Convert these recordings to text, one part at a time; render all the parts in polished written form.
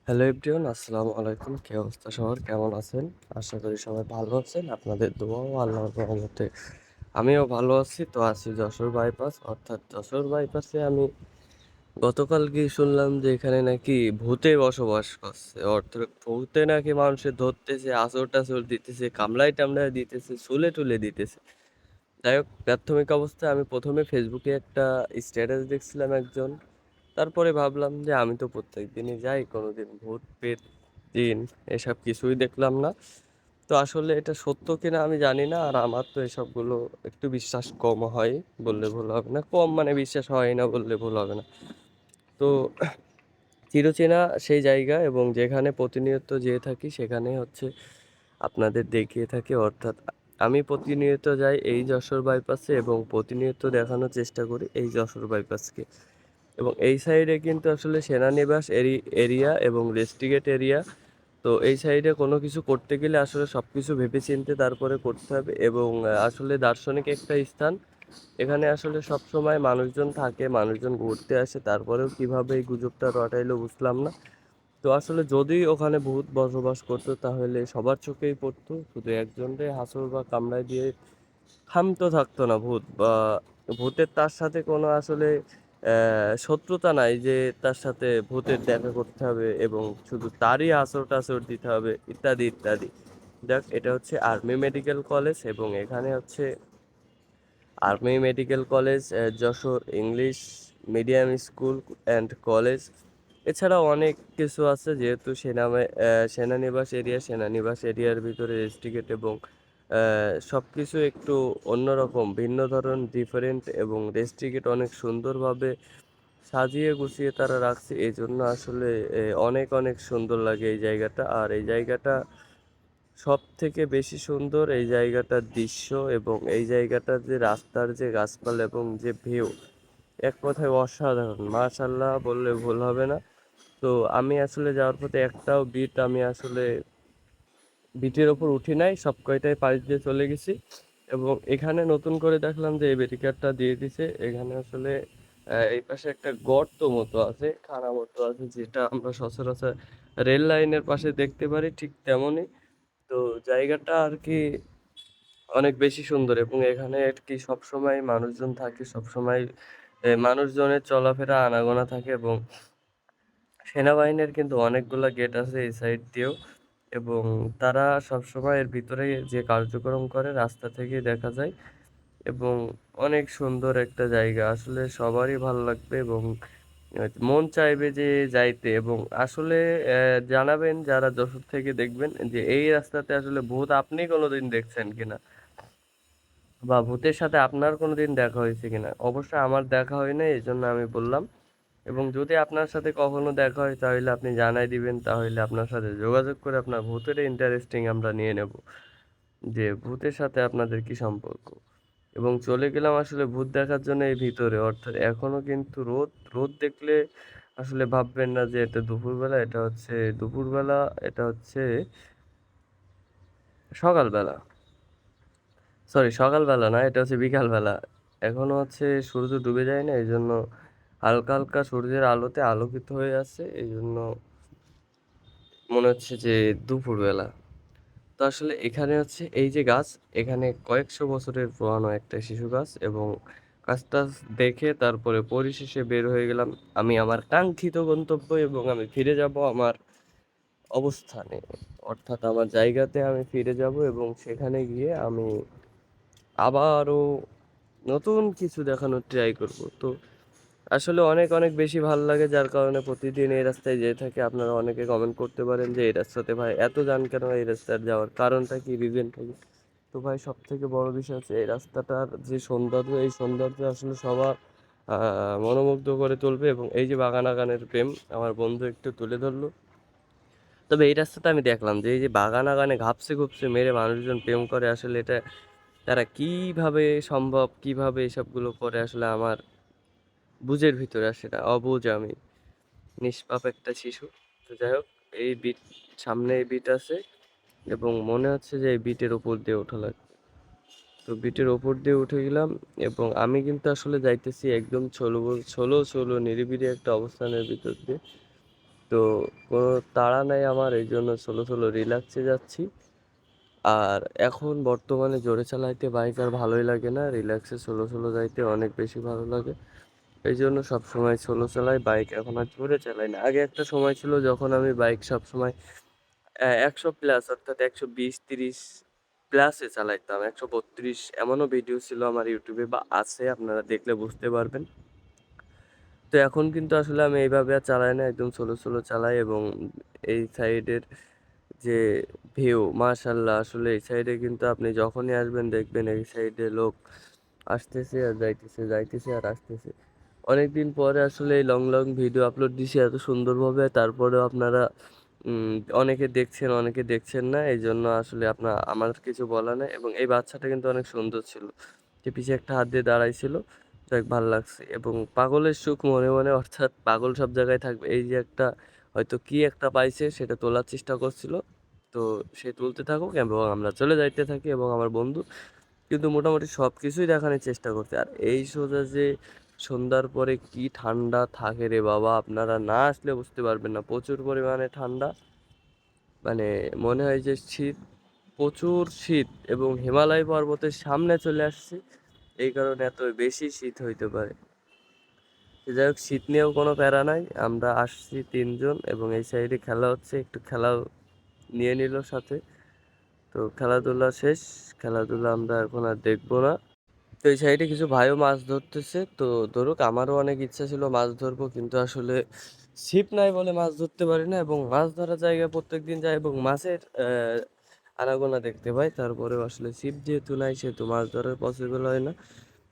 Hello everyone, আসসালামু আলাইকুম। কি অবস্থা সবার? কেমন আছেন? আশা করি সবাই ভালো আছেন। আপনাদের দোয়া ও আল্লাহর রহমতে আমিও ভালো আছি। তো আছি যশোর বাইপাস, অর্থাৎ যশোর বাইপাসে আমি গতকাল গিয়ে শুনলাম যে এখানে নাকি ভূতে বসবাস করছে। অর্থাৎ ভূতে নাকি মানুষের ধরতেছে, আঁচড় টাচড় দিতেছে, কামড়ায় টামড়ায় দিতেছে, চুলে টুলে দিতেছে। যাই হোক, প্রাথমিক অবস্থায় আমি প্রথমে ফেসবুকে একটা স্ট্যাটাস দেখছিলাম একজন। তারপরে ভাবলাম যে আমি তো প্রত্যেক দিনই যাই, কোনোদিন ভূত পেট জিন এসব কিছুই দেখলাম না। তো আসলে এটা সত্য কিনা আমি জানি না। আর আমার তো এসবগুলো একটু বিশ্বাস কম হয় বললে ভুল হবে না, কম মানে বিশ্বাস হয় না বললে ভুল হবে না। তো চিরচেনা সেই জায়গা এবং যেখানে প্রতিনিয়ত যেয়ে থাকি সেখানে হচ্ছে আপনাদের দেখিয়ে থাকি। অর্থাৎ আমি প্রতিনিয়ত যাই এই যশোর বাইপাসে এবং প্রতিনিয়ত দেখানোর চেষ্টা করি এই যশোর বাইপাসকে। এবং এই সাইডে কিন্তু আসলে সেনানিবাস এরিয়া এবং রেস্ট্রিগেট এরিয়া। তো এই সাইডে কোনো কিছু করতে গেলে আসলে সব কিছু ভেবেচিন্তে তারপরে করতে হবে। এবং আসলে দার্শনিক একটা স্থান, এখানে আসলে সব সময় মানুষজন থাকে, মানুষজন ঘুরতে আসে। তারপরেও কিভাবে এই গুজবটা রটাইলো বুঝলাম না। তো আসলে যদি ওখানে ভূত বসবাস করতো তাহলে সবার চোখেই পড়তো, শুধু একজনকে হাসর বা কামড়ায় দিয়ে ক্ষান্ত থাকতো না ভূত। বা ভূতের তার সাথে কোনো আসলে শত্রুতা নাই যে তার সাথে ভূতের দেখা করতে হবে এবং শুধু তারই আঁচড় টাচড় দিতে হবে ইত্যাদি ইত্যাদি। দেখ, এটা হচ্ছে আর্মি মেডিকেল কলেজ এবং এখানে হচ্ছে army medical college, Jessore English medium school and college. এছাড়াও অনেক কিছু আছে, যেহেতু সেনানিবাস এরিয়ার ভিতরে রেস্ট্রিকেট এবং সব কিছু একটু অন্যরকম, ভিন্ন ধরন, ডিফারেন্ট এবং রেস্ট্রিকেট অনেক সুন্দরভাবে সাজিয়ে গুছিয়ে তারা রাখছে। এই জন্য আসলে অনেক অনেক সুন্দর লাগে এই জায়গাটা। আর এই জায়গাটা সব থেকে বেশি সুন্দর এই জায়গাটার দৃশ্য এবং এই জায়গাটার যে রাস্তার যে গাছপালা এবং যে ভিউ, এক কথায় অসাধারণ। মাশাল্লাহ বললে ভুল হবে না। তো আমি আসলে যাওয়ার পথে একটাও বিট আমি আসলে বিটের ওপর উঠি নাই, সব কয়টাই পাশ দিয়ে চলে গেছি। এবং এখানে নতুন করে দেখলাম যে এই ব্যারিকেডটা দিয়ে দিছে। এখানে আসলে এই পাশে একটা গর্ত মতো আছে, খাড়া মতো আছে, যেটা আমরা সচরাচর রেল লাইনের পাশে দেখতে পারি, ঠিক তেমনই। তো জায়গাটা আর কি অনেক বেশি সুন্দর এবং এখানে আর কি সবসময় মানুষজন থাকে, সবসময় মানুষজনের চলাফেরা আনাগোনা থাকে। এবং সেনাবাহিনীর কিন্তু অনেকগুলা গেট আছে এই সাইড দিয়েও। এবং তারা সবসময় এর ভিতরে যে কার্যক্রম করে রাস্তা থেকে দেখা যায়। এবং অনেক সুন্দর একটা জায়গা, আসলে সবারই ভালো লাগবে এবং মন চাইবে যে যাইতে। এবং আসলে জানাবেন যারা যশোর থেকে দেখবেন যে এই রাস্তাতে আসলে ভূত আপনি কোনোদিন দেখছেন কিনা, বা ভূতের সাথে আপনার কোনোদিন দেখা হয়েছে কিনা। অবশ্যই আমার দেখা হয় না, এই জন্য আমি বললাম। এবং যদি আপনার সাথে কখনো দেখা হয় তাহলে আপনি জানাই দিবেন, তাহলে আপনার সাথে যোগাযোগ করে আপনার ভূতের ইন্টারেস্টিং আমরা নিয়ে নেব, যে ভূতের সাথে আপনাদের কি সম্পর্ক। এবং চলে গেলাম আসলে ভূত দেখার জন্য এই ভিতরে। অর্থাৎ এখনো কিন্তু রোদ রোদ দেখলে আসলে ভাববেন না যে এটা দুপুরবেলা, এটা হচ্ছে দুপুরবেলা, এটা হচ্ছে সকালবেলা। সরি, সকালবেলা না, এটা হচ্ছে বিকালবেলা। এখনো হচ্ছে সূর্য ডুবে যায় না, এই জন্য হালকা হালকা সূর্যের আলোতে আলোকিত হয়ে আছে, এই জন্য মনে হচ্ছে যে দুপুরবেলা। তো আসলে এখানে হচ্ছে এই যে গাছ, এখানে কয়েকশো বছরের পুরানো একটা শিশু গাছ। এবং গাছটা দেখে তারপরে পরিশেষে বের হয়ে গেলাম আমি আমার কাঙ্ক্ষিত গন্তব্য, এবং আমি ফিরে যাব আমার অবস্থানে, অর্থাৎ আমার জায়গাতে আমি ফিরে যাব। এবং সেখানে গিয়ে আমি আবারও নতুন কিছু দেখানোর ট্রাই করব। তো আসলে অনেক অনেক বেশি ভালো লাগে, যার কারণে প্রতিদিন এই রাস্তায় যেয়ে থাকি। আপনারা অনেকে কমেন্ট করতে পারেন যে এই রাস্তাতে ভাই এত যান কেন, এই রাস্তার যাওয়ার কারণটা কি, রিজনটা কি। তো ভাই, সব থেকে বড় বিষয় হচ্ছে এই রাস্তাটার যে সৌন্দর্য, এই সৌন্দর্য আসলে সবার মনোমুগ্ধ করে তুলবে। এবং এই যে বাগানাগানের প্রেম আমার বন্ধু একটু তুলে ধরলো। তবে এই রাস্তাটা আমি দেখলাম যে এই যে বাগানাগানে ঘাপসে ঘুপসে মেরে মানুষজন প্রেম করে, আসলে এটা তারা কিভাবে সম্ভব, কিভাবে এসবগুলো করে, আসলে আমার বুঝের ভিতরে আসে না, অবুঝ আমি, নিষ্পাপ একটা শিশু। তো যাই হোক, এই বিট, সামনে এই বিট আছে এবং মনে হচ্ছে যে এই বিটের ওপর দিয়ে ওঠা লাগবে। তো বিটের ওপর দিয়ে উঠে গেলাম এবং আমি কিন্তু আসলে যাইতেছি একদম ছোলো ছোলো ছোলো নিরিবিলি একটা অবস্থানের ভিতর দিয়ে। তো কোনো তাড়া নাই আমার, এই জন্য স্লো স্লো রিল্যাক্সে যাচ্ছি। আর এখন বর্তমানে জোরে চালাইতে বাইক আর ভালোই লাগে না, রিল্যাক্সে স্লো স্লো যাইতে অনেক বেশি ভালো লাগে। এই জন্য সবসময় স্লো চালাই, বাইক এখন আর জোরে চালাই না। আগে একটা সময় ছিল যখন আমি বাইক সবসময় 100+ অর্থাৎ 120-30 প্লাসে চালাইতাম, 132 এমনও ভিডিও ছিল আমার ইউটিউবে বা আছে, আপনারা দেখলে বুঝতে পারবেন। তো এখন কিন্তু আসলে আমি এইভাবে আর চালাই না, একদম স্লো স্লো চালাই। এবং এই সাইডের যে ভিউ মাশাল্লাহ, আসলে এই সাইডে কিন্তু আপনি যখনই আসবেন দেখবেন এই সাইডে লোক আসতেছে আর যাইতেছে, যাইতেছে আর আসতেছে। অনেকদিন পরে আসলে এই লং লং ভিডিও আপলোড দিছি এত সুন্দরভাবে, তারপরেও আপনারা উম, অনেকে দেখছেন অনেকে দেখছেন না, এই জন্য আসলে আমার কিছু বলা নাই। এবং এই বাচ্চাটা কিন্তু অনেক সুন্দর ছিল, যে পিছে একটা হাত দিয়ে দাঁড়াইছিল, যাক ভালো লাগছে। এবং পাগলের সুখ মনে মনে, অর্থাৎ পাগল সব জায়গায় থাকবে, এই যে একটা হয়তো কি একটা পাইছে সেটা তোলার চেষ্টা করছিল, তো সে তুলতে থাকুক এবং আমরা চলে যাইতে থাকি। এবং আমার বন্ধু কিন্তু মোটামুটি সব কিছুই দেখানোর চেষ্টা করছে। আর এই সোজা যে সন্ধ্যার পরে কি ঠান্ডা থাকে রে বাবা, আপনারা না আসলে বুঝতে পারবেন না, প্রচুর পরিমাণে ঠান্ডা। মানে মনে হয় যে শীত, প্রচুর শীত। এবং হিমালয় পর্বতের সামনে চলে আসছি, এই কারণে এত বেশি শীত হইতে পারে। যাই হোক, শীত নিয়েও কোনো প্যারা নাই, আমরা আসছি 3 জন এবং এই সাইডে খেলা হচ্ছে, একটু খেলা নিয়ে নিল সাথে। তো খেলাধুলা শেষ, খেলাধুলা আমরা এখন আর দেখবো না। তো এই সাইডে কিছু ভাইও মাছ ধরতেছে, তো ধরুক, আমারও অনেক ইচ্ছা ছিল মাছ ধরবো, কিন্তু আসলে ছিপ নাই বলে মাছ ধরতে পারি না। এবং মাছ ধরার জায়গায় প্রত্যেকদিন যাই এবং মাছের আনাগোনা দেখতে পাই, তারপরেও আসলে ছিপ যেহেতু নাই সেহেতু মাছ ধরার পসিবল হয় না।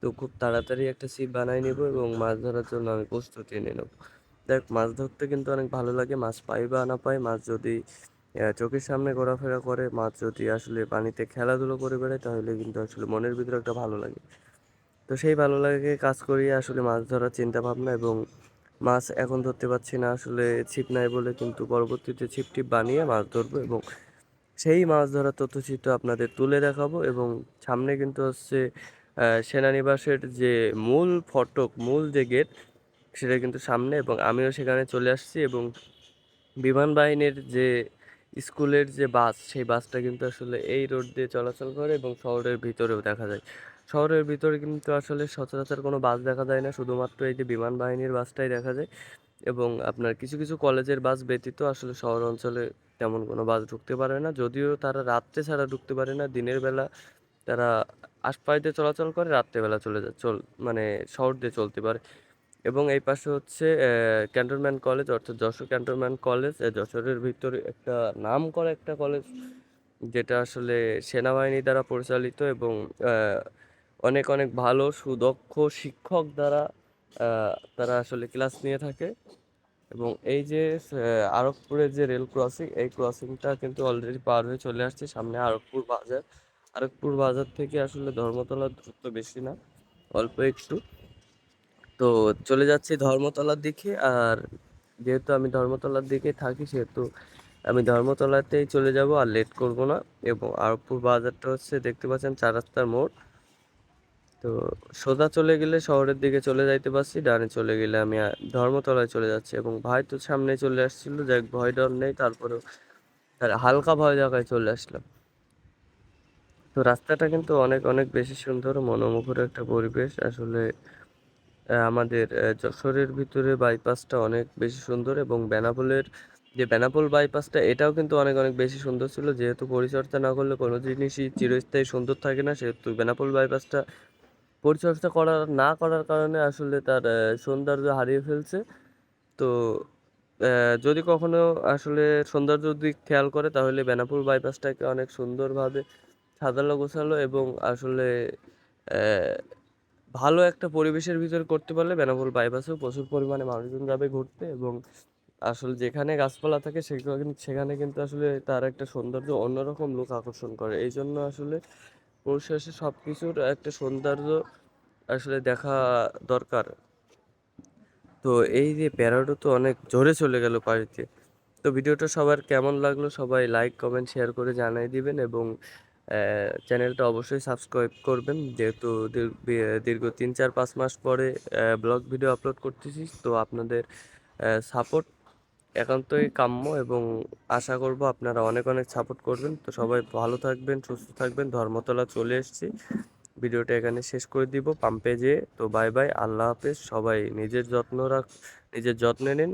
তো খুব তাড়াতাড়ি একটা ছিপ বানাই নিব এবং মাছ ধরার জন্য আমি প্রস্তুতি নিয়ে নেব। দেখ, মাছ ধরতে কিন্তু অনেক ভালো লাগে, মাছ পাই বা না পাই, মাছ যদি চোখের সামনে ঘোরাফেরা করে, মাছ যদি আসলে পানিতে খেলাধুলো করে বেড়ায়, তাহলে কিন্তু আসলে মনের ভিতরে একটা ভালো লাগে। তো সেই ভালো লাগে কাজ করিয়ে আসলে মাছ ধরার চিন্তা ভাবনা। এবং মাছ এখন ধরতে পারছি না আসলে, ছিপ নাই বলে, কিন্তু পরবর্তীতে ছিপ টিপ বানিয়ে মাছ ধরবো এবং সেই মাছ ধরার তথ্যচিত্র আপনাদের তুলে দেখাবো। এবং সামনে কিন্তু হচ্ছে সেনানিবাসের যে মূল ফটক, মূল যে গেট, সেটা কিন্তু সামনে, এবং আমিও সেখানে চলে আসছি। এবং বিমান বাহিনীর যে স্কুলের যে বাস, সেই বাসটা কিন্তু আসলে এই রোড দিয়ে চলাচল করে এবং শহরের ভিতরেও দেখা যায়। শহরের ভিতরে কিন্তু আসলে সচরাচর কোনো বাস দেখা যায় না, শুধুমাত্র এই যে বিমান বাহিনীর বাসটাই দেখা যায়। এবং আপনার কিছু কিছু কলেজের বাস ব্যতীত আসলে শহর অঞ্চলে তেমন কোনো বাস ঢুকতে পারে না, যদিও তারা রাত্রে ছাড়া ঢুকতে পারে না, দিনের বেলা তারা আশপাশ দিয়ে চলাচল করে, রাত্রেবেলা চলে যায় মানে শহর দিয়ে চলতে পারে। এবং এই পাশে হচ্ছে ক্যান্টনমেন্ট কলেজ, অর্থাৎ যশোর ক্যান্টনমেন্ট কলেজ, যশোরের ভিতরে একটা নাম করা একটা কলেজ, যেটা আসলে সেনাবাহিনী দ্বারা পরিচালিত। এবং অনেক অনেক ভালো সুদক্ষ শিক্ষক দ্বারা তারা আসলে ক্লাস নিয়ে থাকে। এবং এই যে আরবপুরের যে রেল ক্রসিং, এই ক্রসিংটা কিন্তু অলরেডি পার হয়ে চলে আসছে, সামনে আরবপুর বাজার। আরবপুর বাজার থেকে আসলে ধর্মতলার দূরত্ব বেশি না, অল্প একটু। তো চলে যাচ্ছি ধর্মতলার দিকে। আর যেহেতু আমি ধর্মতলার দিকে থাকি, সেহেতু আমি ধর্মতলাতেই চলে যাব, আর লেট করব না। এবং আরবপুর বাজারটা হচ্ছে দেখতে পাচ্ছেন 4 রাস্তার মোড়। তো সোজা চলে গেলে শহরের দিকে চলে যাইতে পারছি, ডানে চলে গেলে আমি ধর্মতলায় চলে যাচ্ছি। এবং ভাই তো সামনে চলে আসছিল, যাই হোক, ভয় ডর নেই, তারপরেও হালকা ভয় জায়গায় চলে আসলাম। তো রাস্তাটা কিন্তু অনেক অনেক বেশি সুন্দর, মনোমুগ্ধ একটা পরিবেশ আসলে। আমাদের যশোরের ভিতরে বাইপাসটা অনেক বেশি সুন্দর। এবং বেনাপোলের যে বেনাপোল বাইপাসটা, এটাও কিন্তু অনেক অনেক বেশি সুন্দর ছিল। যেহেতু পরিচর্যা না করলে কোনো জিনিসই চিরস্থায়ী সুন্দর থাকে না, সেহেতু বেনাপোল বাইপাসটা পরিচর্যা না করার কারণে আসলে তার সৌন্দর্য হারিয়ে ফেলছে। তো যদি কখনো আসলে সৌন্দর্যের দিক খেয়াল করে, তাহলে বেনাপোল বাইপাসটাকে অনেক সুন্দরভাবে সাজালো গোছালো এবং আসলে আহ, ভালো একটা পরিবেশের ভিতরে করতে পারলে বেনাপোল বাইপাসেও প্রচুর পরিমাণে মানুষজন যাবে ঘুরতে। এবং আসলে যেখানে গাছপালা থাকে সেখানে সেখানে কিন্তু আসলে তার একটা সৌন্দর্য অন্যরকম লোক আকর্ষণ করে। এই জন্য আসলে পরিশেষে সব কিছুর একটা সৌন্দর্য আসলে দেখা দরকার। তো এই যে প্যারাডো তো অনেক জোরে চলে গেল পানিতে। তো ভিডিওটা সবার কেমন লাগলো সবাই লাইক কমেন্ট শেয়ার করে জানিয়ে দিবেন। এবং চ্যানেলটা অবশ্যই সাবস্ক্রাইব করবেন, যেহেতু দীর্ঘ 3-4-5 মাস পরে ব্লগ ভিডিও আপলোড করতেছি। তো আপনাদের সাপোর্ট একান্তই কাম্য এবং আশা করব আপনারা অনেক অনেক সাপোর্ট করবেন। তো সবাই ভালো থাকবেন, সুস্থ থাকবেন। ধর্মতলা চলে এসেছি, ভিডিওটা এখানে শেষ করে দিব পাম্পে যেয়ে। তো বাই বাই, আল্লাহ হাফেজ। সবাই নিজের যত্ন নিন।